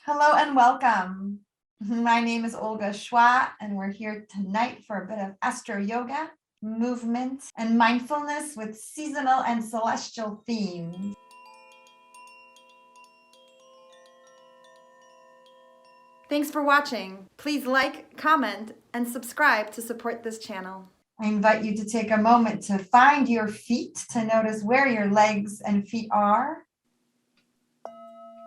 Hello and welcome. My name is Olga Chwa, and we're here tonight for a bit of Astroyoga, movement, and mindfulness with seasonal and celestial themes. Thanks for watching. Please like, comment, and subscribe to support this channel. I invite you to take a moment to find your feet, to notice where your legs and feet are,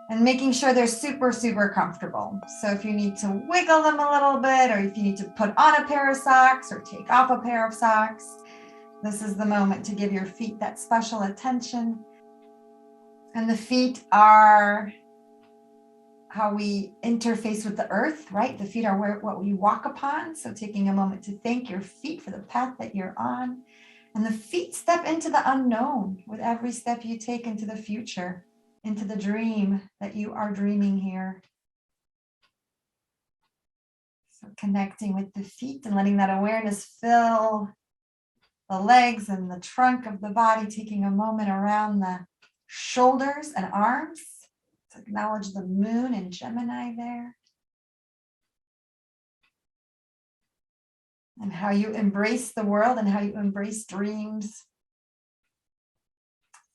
and making sure they're super, super comfortable. So if you need to wiggle them a little bit, or if you need to put on a pair of socks or take off a pair of socks, this is the moment to give your feet that special attention. And the feet are how we interface with the earth, right? The feet are what we walk upon. So taking a moment to thank your feet for the path that you're on. And the feet step into the unknown with every step you take into the future, into the dream that you are dreaming here. So connecting with the feet and letting that awareness fill the legs and the trunk of the body, taking a moment around the shoulders and arms to acknowledge the moon and Gemini there. And how you embrace the world and how you embrace dreams.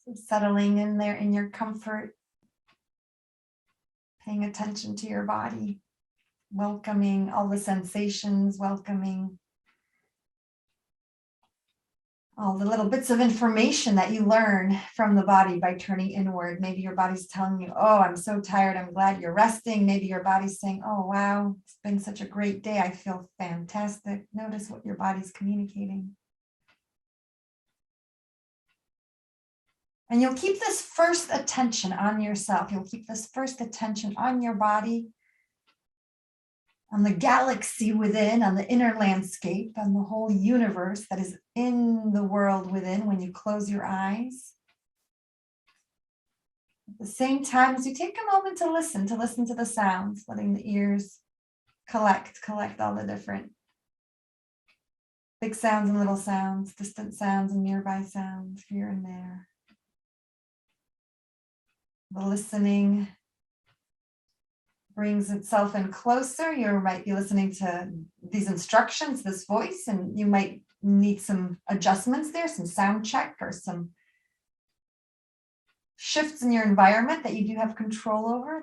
So settling in there in your comfort, paying attention to your body, welcoming all the sensations, welcoming all the little bits of information that you learn from the body by turning inward. Maybe your body's telling you, oh, I'm so tired, I'm glad you're resting. Maybe your body's saying, oh, wow, it's been such a great day, I feel fantastic. Notice what your body's communicating. And you'll keep this first attention on yourself. You'll keep this first attention on your body, on the galaxy within, on the inner landscape, on the whole universe that is in the world within when you close your eyes. At the same time as you take a moment to listen to the sounds, letting the ears collect all the different big sounds and little sounds, distant sounds and nearby sounds here and there. The listening brings itself in closer. You might be listening to these instructions, this voice, and you might need some adjustments there, some sound check or some shifts in your environment that you do have control over,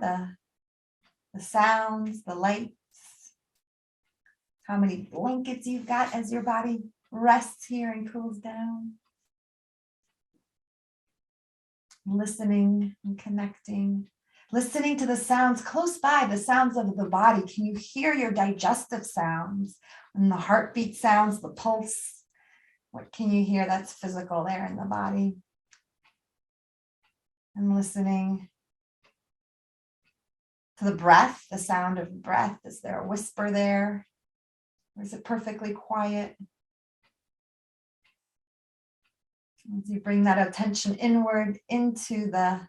the sounds, the lights, how many blankets you've got as your body rests here and cools down. Listening and connecting. Listening to the sounds close by, the sounds of the body. Can you hear your digestive sounds and the heartbeat sounds, the pulse? What can you hear that's physical there in the body? And listening to the breath, the sound of breath. Is there a whisper there? Or is it perfectly quiet? As you bring that attention inward into the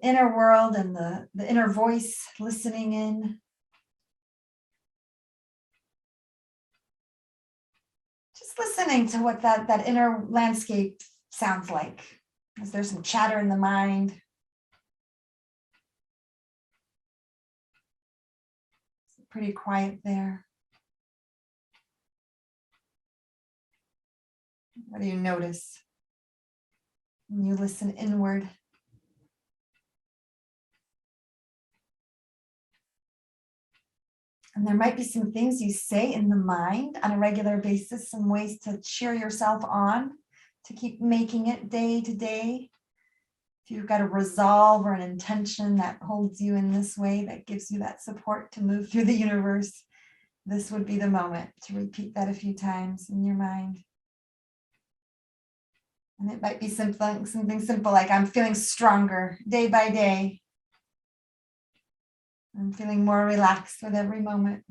inner world and the inner voice, listening in. Just listening to what that inner landscape sounds like. Is there some chatter in the mind? It's pretty quiet there. What do you notice when you listen inward? And there might be some things you say in the mind on a regular basis, some ways to cheer yourself on, to keep making it day to day. If you've got a resolve or an intention that holds you in this way, that gives you that support to move through the universe, this would be the moment to repeat that a few times in your mind. And it might be something simple like, I'm feeling stronger day by day. I'm feeling more relaxed with every moment.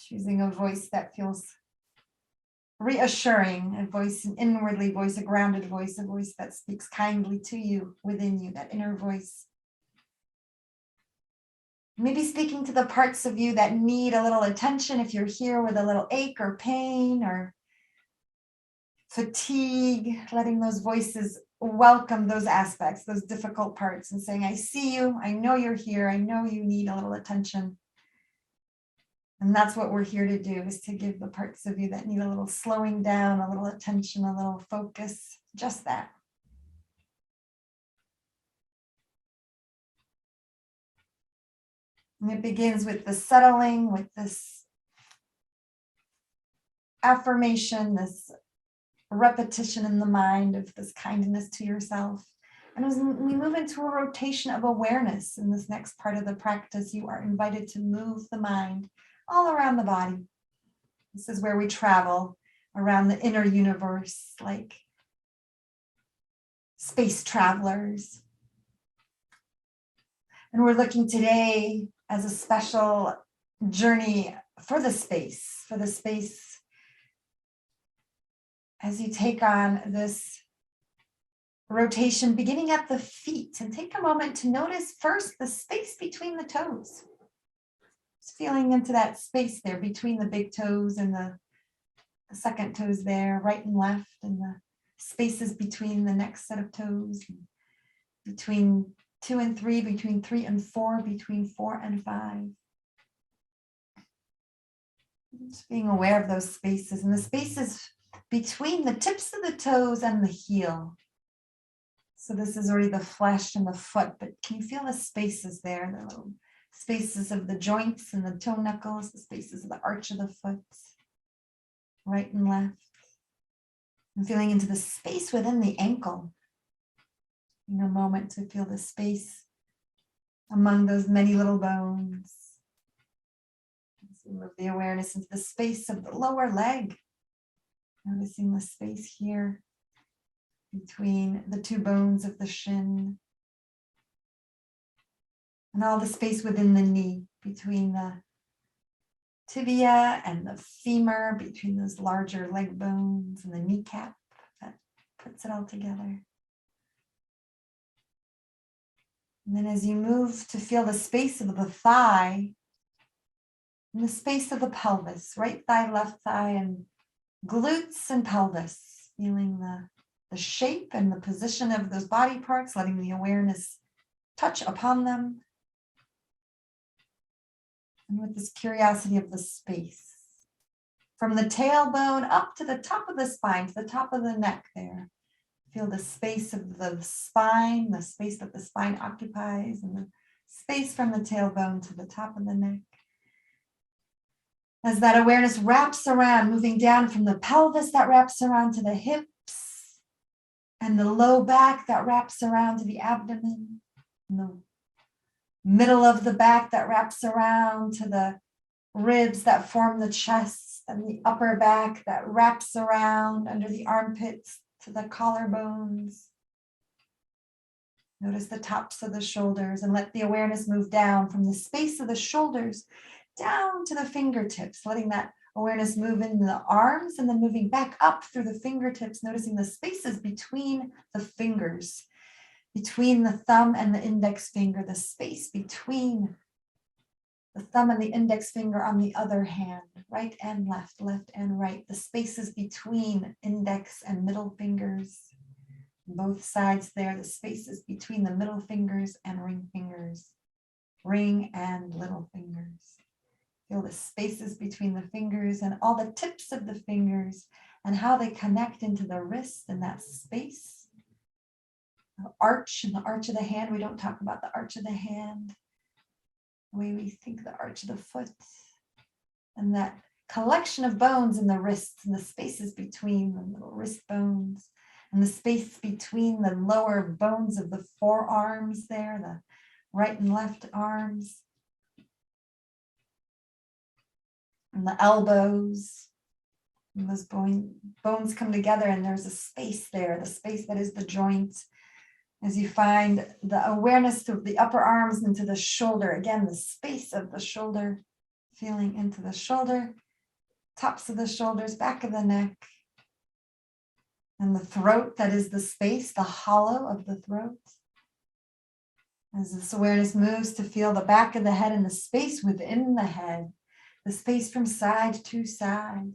Choosing a voice that feels reassuring, a voice, an inwardly voice, a grounded voice, a voice that speaks kindly to you, within you, that inner voice. Maybe speaking to the parts of you that need a little attention. If you're here with a little ache or pain or fatigue, letting those voices welcome those aspects, those difficult parts, and saying, I see you, I know you're here, I know you need a little attention. And that's what we're here to do, is to give the parts of you that need a little slowing down, a little attention, a little focus, just that. And it begins with the settling, with this affirmation, this repetition in the mind of this kindness to yourself. And as we move into a rotation of awareness in this next part of the practice, you are invited to move the mind all around the body. This is where we travel around the inner universe, like space travelers. And we're looking today as a special journey for the space as you take on this rotation, beginning at the feet, and take a moment to notice first the space between the toes. Just feeling into that space there between the big toes and the second toes there, right and left, and the spaces between the next set of toes, between 2 and 3, between 3 and 4, between 4 and 5. Just being aware of those spaces and the spaces between the tips of the toes and the heel. So this is already the flesh and the foot, but can you feel the spaces there, the little spaces of the joints and the toe knuckles, the spaces of the arch of the foot, right and left. And feeling into the space within the ankle. In a moment to feel the space among those many little bones. As we move the awareness into the space of the lower leg. Noticing the space here between the 2 bones of the shin. And all the space within the knee, between the tibia and the femur, between those larger leg bones and the kneecap that puts it all together. And then as you move to feel the space of the thigh and the space of the pelvis, right thigh, left thigh, and glutes and pelvis, feeling the shape and the position of those body parts, letting the awareness touch upon them. And with this curiosity of the space, from the tailbone up to the top of the spine, to the top of the neck there. Feel the space of the spine, the space that the spine occupies, and the space from the tailbone to the top of the neck. As that awareness wraps around, moving down from the pelvis that wraps around to the hips, and the low back that wraps around to the abdomen, and the middle of the back that wraps around to the ribs that form the chest, and the upper back that wraps around under the armpits to the collarbones. Notice the tops of the shoulders and let the awareness move down from the space of the shoulders down to the fingertips, letting that awareness move into the arms and then moving back up through the fingertips, noticing the spaces between the fingers, between the thumb and the index finger, the space between the thumb and the index finger on the other hand, right and left, left and right, the spaces between index and middle fingers, both sides there, the spaces between the middle fingers and ring fingers, ring and little fingers. Feel the spaces between the fingers and all the tips of the fingers and how they connect into the wrist and that space. The arch and the arch of the hand, we don't talk about the arch of the hand. The way we think the arch of the foot, and that collection of bones in the wrists and the spaces between the little wrist bones and the space between the lower bones of the forearms there, the right and left arms, and the elbows. And those bones come together and there's a space there, the space that is the joint. As you find the awareness of the upper arms into the shoulder, again, the space of the shoulder, feeling into the shoulder, tops of the shoulders, back of the neck, and the throat, that is the space, the hollow of the throat. As this awareness moves to feel the back of the head and the space within the head, the space from side to side.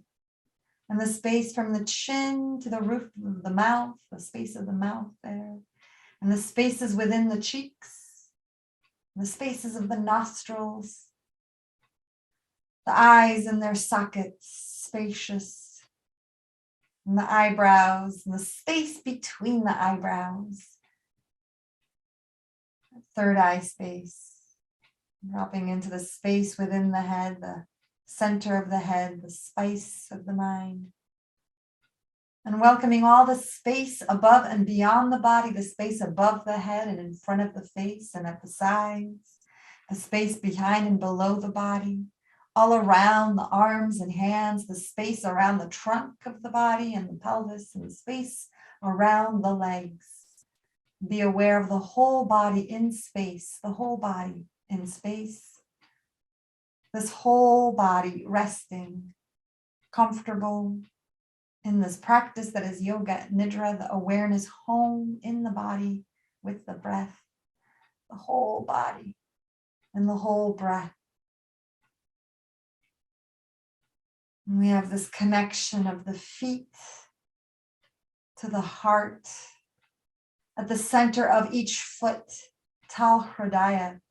And the space from the chin to the roof of the mouth, the space of the mouth there. And the spaces within the cheeks, the spaces of the nostrils, the eyes and their sockets, spacious. And the eyebrows, and the space between the eyebrows. Third eye space, dropping into the space within the head, the center of the head, the spice of the mind. And welcoming all the space above and beyond the body, the space above the head and in front of the face and at the sides, the space behind and below the body, all around the arms and hands, the space around the trunk of the body and the pelvis, and the space around the legs. Be aware of the whole body in space, the whole body in space. This whole body resting, comfortable in this practice that is yoga nidra, the awareness home in the body with the breath, the whole body and the whole breath. And we have this connection of the feet to the heart. At the center of each foot, Tal Hridaya.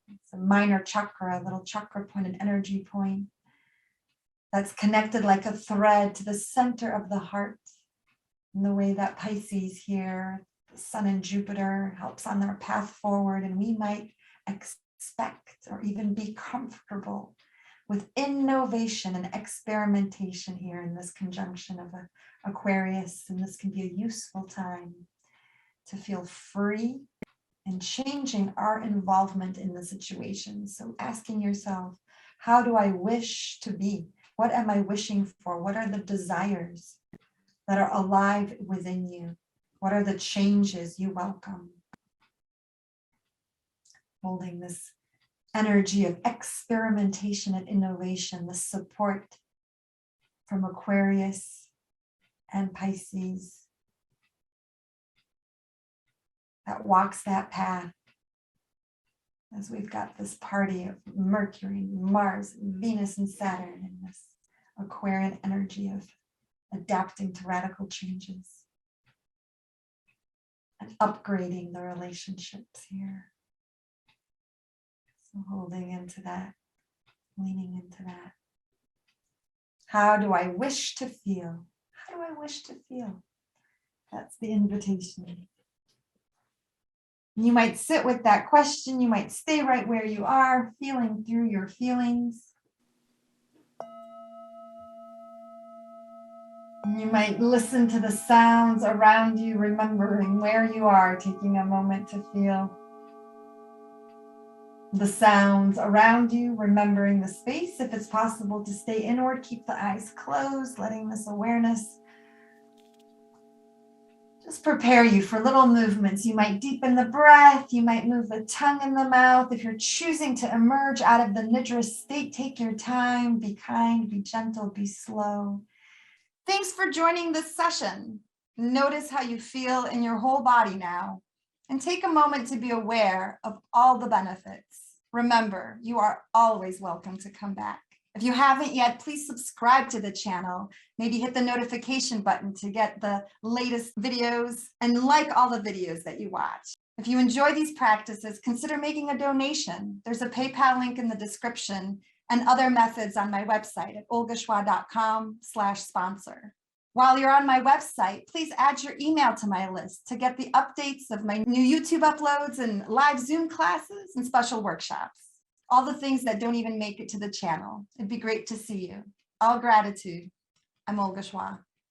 It's a minor chakra, a little chakra point, an energy point that's connected like a thread to the center of the heart. In the way that Pisces here, the Sun and Jupiter helps on their path forward, and we might expect or even be comfortable with innovation and experimentation here in this conjunction of Aquarius, and this can be a useful time to feel free and changing our involvement in the situation. So asking yourself, how do I wish to be? What am I wishing for? What are the desires that are alive within you? What are the changes you welcome? Holding this energy of experimentation and innovation, the support from Aquarius and Pisces that walks that path, as we've got this party of Mercury, Mars, Venus, and Saturn in this Aquarian energy of adapting to radical changes and upgrading the relationships here. So holding into that, leaning into that. How do I wish to feel? How do I wish to feel? That's the invitation. You might sit with that question. You might stay right where you are, feeling through your feelings. You might listen to the sounds around you, remembering where you are, taking a moment to feel the sounds around you, remembering the space. If it's possible to stay inward, keep the eyes closed, letting this awareness just prepare you for little movements. You might deepen the breath. You might move the tongue in the mouth. If you're choosing to emerge out of the nidra state, take your time, be kind, be gentle, be slow. Thanks for joining this session. Notice how you feel in your whole body now, and take a moment to be aware of all the benefits. Remember, you are always welcome to come back. If you haven't yet, please subscribe to the channel. Maybe hit the notification button to get the latest videos, and like all the videos that you watch. If you enjoy these practices, consider making a donation. There's a PayPal link in the description and other methods on my website at olgachwa.com/sponsor. While you're on my website, please add your email to my list to get the updates of my new YouTube uploads and live Zoom classes and special workshops. All the things that don't even make it to the channel. It'd be great to see you. All gratitude. I'm Olga Chwa.